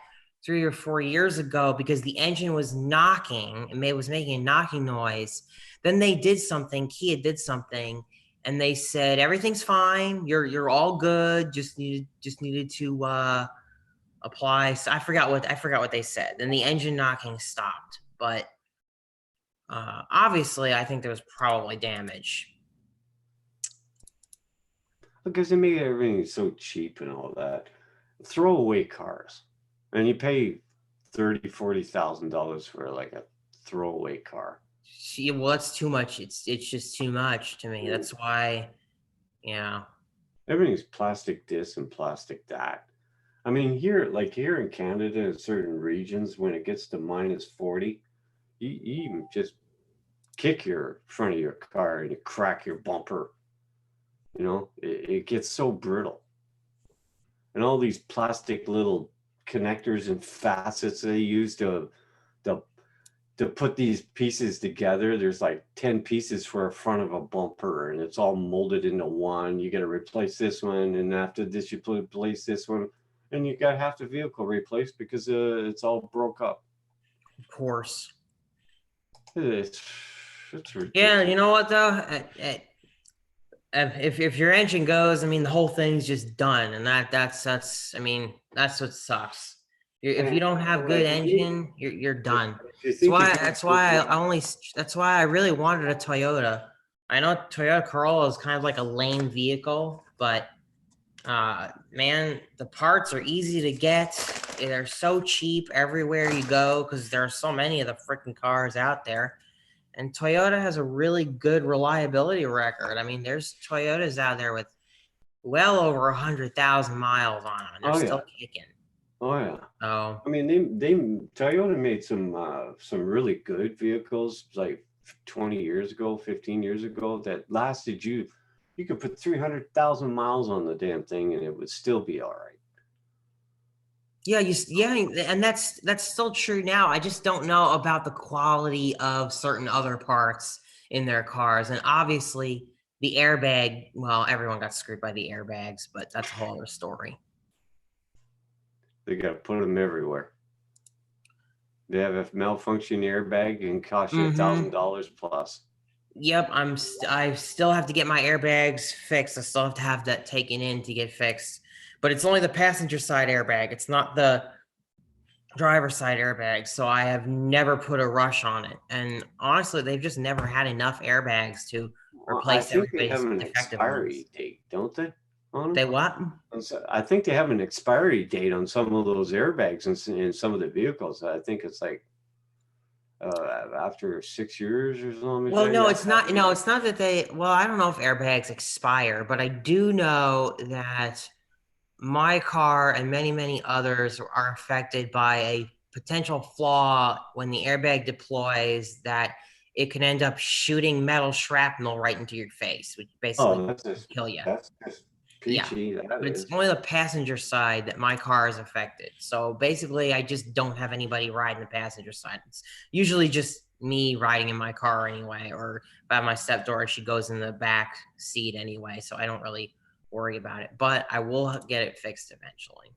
3 or 4 years ago because the engine was knocking and was making a knocking noise. Then they did something, Kia did something, and they said everything's fine. You're all good. Just needed to apply. So I forgot what they said. Then the engine knocking stopped, but obviously I think there was probably damage. Because they make everything so cheap and all that. Throwaway cars, and you pay $30,000-$40,000 for like a throwaway car. Well, that's too much. It's just too much to me. That's why, yeah. Everything's plastic this and plastic that. I mean, here in Canada, in certain regions, when it gets to -40, you even just kick your front of your car and you crack your bumper. You know, it gets so brittle. And all these plastic little connectors and facets they use to put these pieces together. There's like 10 pieces for a front of a bumper, and it's all molded into one. You got to replace this one, and after this you replace this one, and you got half the vehicle replaced because it's all broke up. Of course. It's ridiculous. Yeah, you know what though? If your engine goes, I mean, the whole thing's just done, and that's I mean, that's what sucks. If you don't have good engine, you're done. That's why I really wanted a Toyota. I know Toyota Corolla is kind of like a lame vehicle, but man, the parts are easy to get. They're so cheap everywhere you go because there are so many of the freaking cars out there. And Toyota has a really good reliability record. I mean, there's Toyotas out there with well over 100,000 miles on them, and they're still kicking. Oh yeah. Oh. I mean, Toyota made some really good vehicles like 20 years ago, 15 years ago that lasted you could put 300,000 miles on the damn thing and it would still be all right. Yeah, and that's still true now. I just don't know about the quality of certain other parts in their cars. And obviously the airbag, well, everyone got screwed by the airbags, but that's a whole other story. They got to put them everywhere. They have a malfunction airbag and cost you $1,000 plus. Yep, I still have to get my airbags fixed. I still have to have that taken in to get fixed. But it's only the passenger side airbag. It's not the driver side airbag. So I have never put a rush on it. And honestly, they've just never had enough airbags to replace everybody's defective ones. They have an expiry date, don't they? They what? I think they have an expiry date on some of those airbags in some of the vehicles. I think it's like after 6 years or something. Well, no, it's not. No, it's not that they. Well, I don't know if airbags expire, but I do know that my car and many others are affected by a potential flaw when the airbag deploys that it can end up shooting metal shrapnel right into your face, which basically kill you. That's just peachy. Yeah, but it's only the passenger side that my car is affected. So basically, I just don't have anybody riding the passenger side. It's usually just me riding in my car anyway, or if I have my stepdaughter, she goes in the back seat anyway, so I don't really worry about it. But I will get it fixed eventually.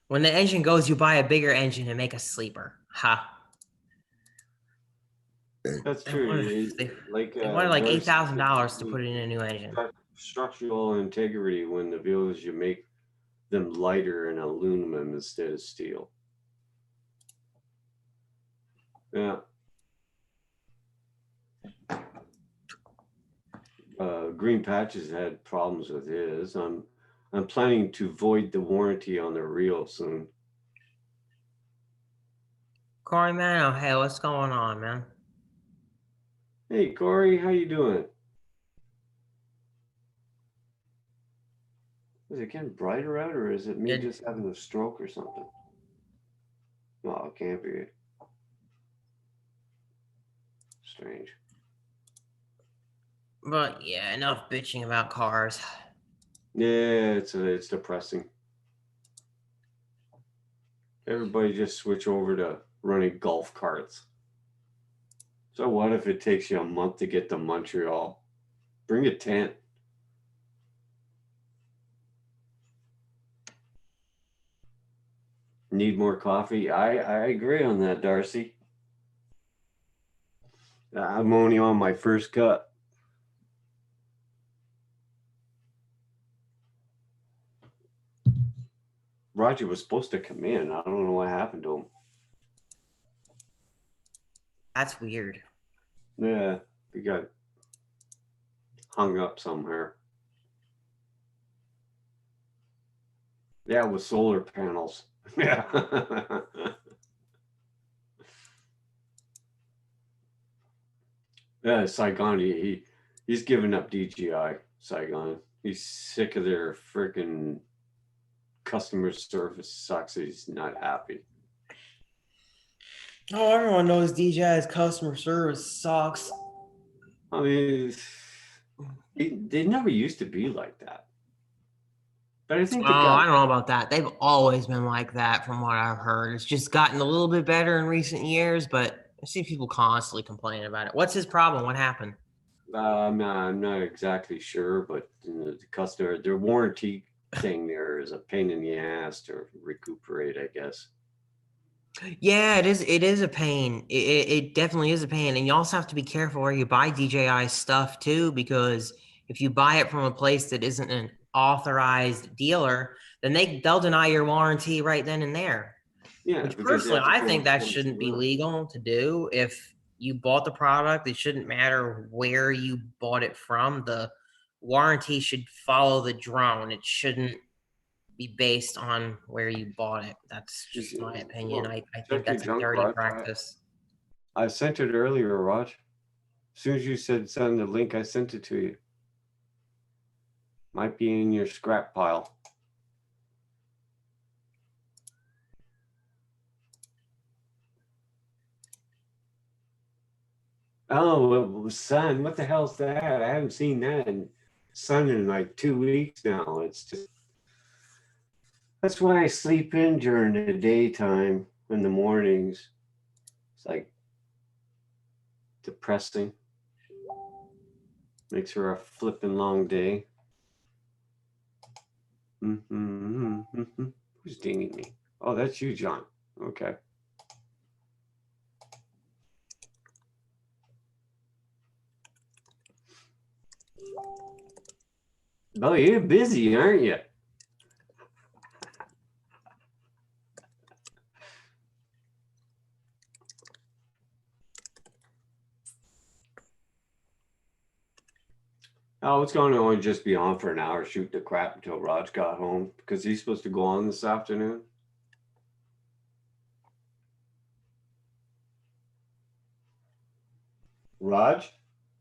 When the engine goes, you buy a bigger engine and make a sleeper. Ha. That's true. They wanted like $8,000 to put in a new engine. Structural integrity when the vehicles you make them lighter in aluminum instead of steel. Yeah. Green Patches had problems with his. I'm planning to void the warranty on the reel soon. Corey Mano, hey, what's going on, man? Hey Corey, how you doing? Is it getting brighter out, or is it me It- just having a stroke or something? No, it can't be. Strange. But yeah, enough bitching about cars. Yeah, it's depressing. Everybody just switch over to running golf carts. So what if it takes you a month to get to Montreal? Bring a tent. Need more coffee? I agree on that, Darcy. I'm only on my first cup. Roger was supposed to come in. I don't know what happened to him. That's weird. Yeah, he got hung up somewhere. Yeah, with solar panels. Yeah. Yeah, Saigon, he's given up DJI, Saigon. He's sick of their freaking customer service sucks. He's not happy. Oh, everyone knows DJI's customer service sucks. I mean, they never used to be like that. But I think Oh, I don't know about that. They've always been like that from what I've heard. It's just gotten a little bit better in recent years, but I see people constantly complaining about it. What's his problem? What happened? I'm not exactly sure, but the customer, their warranty thing there is a pain in the ass to recuperate, I guess. Yeah, it is. It is a pain. It definitely is a pain, and you also have to be careful where you buy DJI stuff too, because if you buy it from a place that isn't an authorized dealer, then they'll deny your warranty right then and there. Yeah, Which because you personally, have to I go think and that pull shouldn't be something out. legal to do. If you bought the product, it shouldn't matter where you bought it from. The warranty should follow the drone. It shouldn't be based on where you bought it. That's just my opinion. Well, I think check your that's a junk, dirty Raj. practice. I sent it earlier, Raj. As soon as you said send the link, I sent it to you. Might be in your scrap pile. Oh, Sun, what the hell's that? I haven't seen that in Sun in like 2 weeks now. It's just, that's why I sleep in during the daytime in the mornings. It's like depressing. Makes for a flipping long day. Who's dinging me? Oh, that's you, John. Okay. Oh, you're busy, aren't you? Oh, it's going to only just be on for an hour, shoot the crap until Raj got home because he's supposed to go on this afternoon. Raj?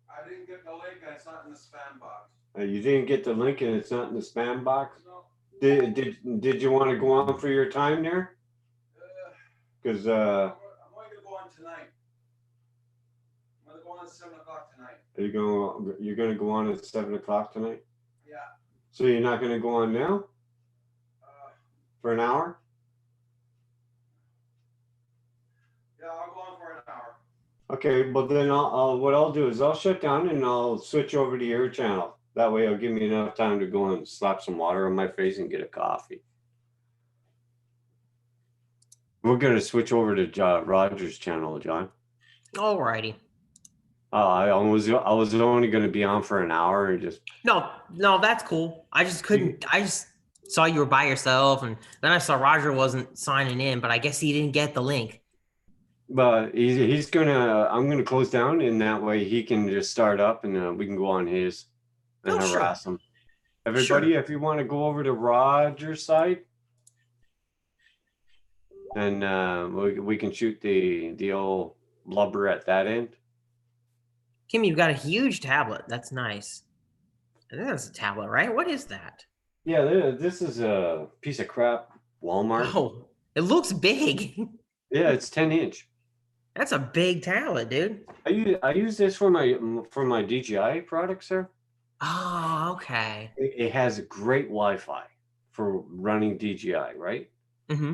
I didn't get the link and it's not in the spam box. You didn't get the link and it's not in the spam box? No. Did you want to go on for your time there? Because I'm only gonna go on tonight. I'm gonna go on at 7 o'clock tonight. you're gonna go on at 7 o'clock tonight? Yeah. So you're not gonna go on now for an hour? Yeah, I'll go on for an hour. Okay, but then what I'll do is I'll shut down and I'll switch over to your channel. That way it'll give me enough time to go and slap some water on my face and get a coffee. We're gonna switch over to Roger's channel, John. Alrighty. I was only gonna be on for an hour and just No, that's cool. I just couldn't. I just saw you were by yourself, and then I saw Roger wasn't signing in, but I guess he didn't get the link. But he's gonna. I'm gonna close down, and that way he can just start up, and we can go on his and Oh, sure. harass him. Everybody, if you want to go over to Roger's site, and we can shoot the old blubber at that end. Kim, you've got a huge tablet. That's nice. I think that's a tablet, right? What is that? Yeah, this is a piece of crap Walmart. Oh, it looks big. Yeah, it's 10-inch. That's a big tablet, dude. I use this for my DJI products, sir. Oh, okay. It has great Wi-Fi for running DJI, right? Mm-hmm.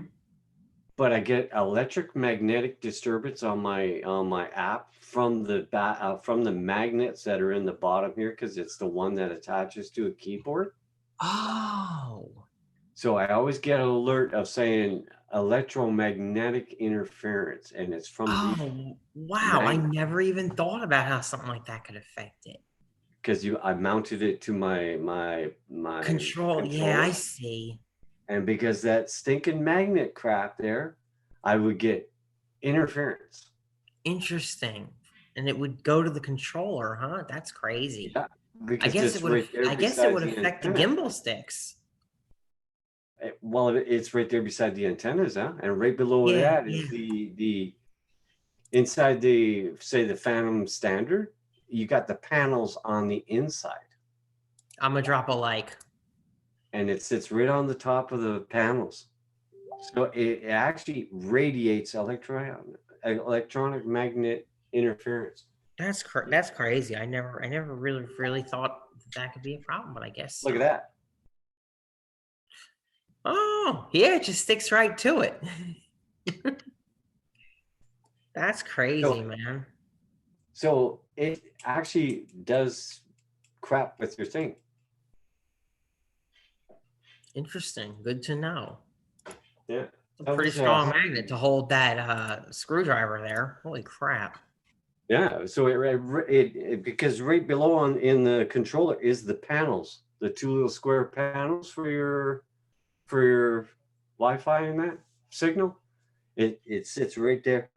But I get electric-magnetic disturbance on my app from the magnets that are in the bottom here, because it's the one that attaches to a keyboard. Oh. So I always get an alert of saying electromagnetic interference, and it's from these Oh, wow. I magnets. never even thought about how something like that could affect it. Because I mounted it to my Control. Yeah, I controller, see. and because that stinking magnet crap there, I would get interference. Interesting. And it would go to the controller, huh? That's crazy. Yeah, because it's right there I guess it beside would the affect the antenna. gimbal sticks. Well, it's right there beside the antennas, huh? And right below Yeah, that yeah. is the inside the, say, the Phantom Standard. You got the panels on the inside, I'm gonna drop a like. and it sits right on the top of the panels. So it actually radiates electronic magnet interference. That's crazy. I never really thought that could be a problem, but I guess Look so. at that. Oh, yeah, it just sticks right to it. That's crazy, man. So it actually does crap with your thing. Interesting. Good to know. Yeah. A That pretty was strong magnet to hold that screwdriver there. Holy crap. yeah. So it because right below in the controller is the panels, the two little square panels for your Wi-Fi and that signal. It sits right there.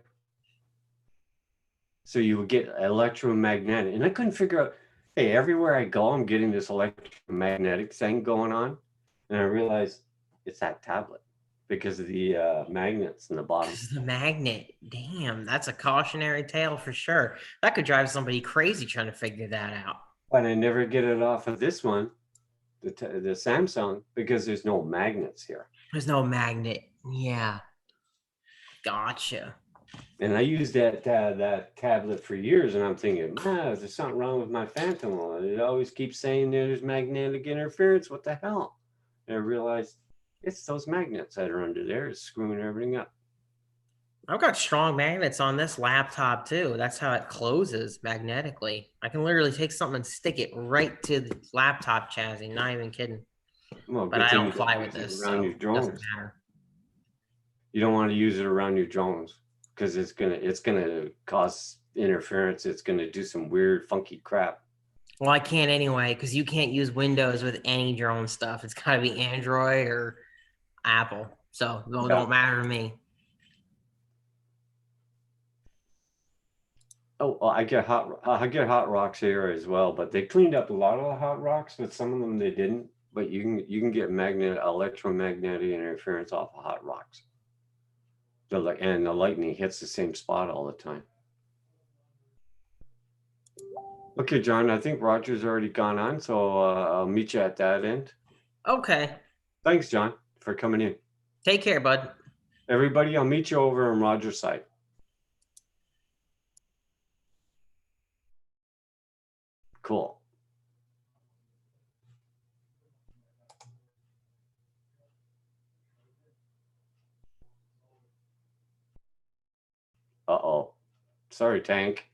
So you would get electromagnetic, and I couldn't figure out. Hey, everywhere I go, I'm getting this electromagnetic thing going on, and I realized it's that tablet because of the magnets in the bottom. The magnet. Damn, that's a cautionary tale for sure. That could drive somebody crazy trying to figure that out. But I never get it off of this one, the Samsung, because there's no magnets here. There's no magnet. Yeah. Gotcha. And I used that tablet for years, and I'm thinking, there's something wrong with my Phantom. It always keeps saying there's magnetic interference. What the hell? And I realized it's those magnets that are under there is screwing everything up. I've got strong magnets on this laptop too. That's how it closes magnetically. I can literally take something and stick it right to the laptop chassis. Not even kidding. Well, But good I thing don't you don't fly with use it this, around so your it doesn't drones. matter. You don't want to use it around your drones because it's gonna cause interference. It's gonna do some weird, funky crap. Well, I can't anyway, because you can't use Windows with any drone stuff. It's got to be Android or Apple. So it don't matter to me. Oh, well, I get hot rocks here as well, but they cleaned up a lot of the hot rocks, but some of them they didn't. But you can get electromagnetic interference off of hot rocks. And the lightning hits the same spot all the time. Okay, John, I think Roger's already gone on, so I'll meet you at that end. Okay. Thanks, John, for coming in. Take care, bud. Everybody, I'll meet you over on Roger's side. Cool. Uh-oh. Sorry, Tank.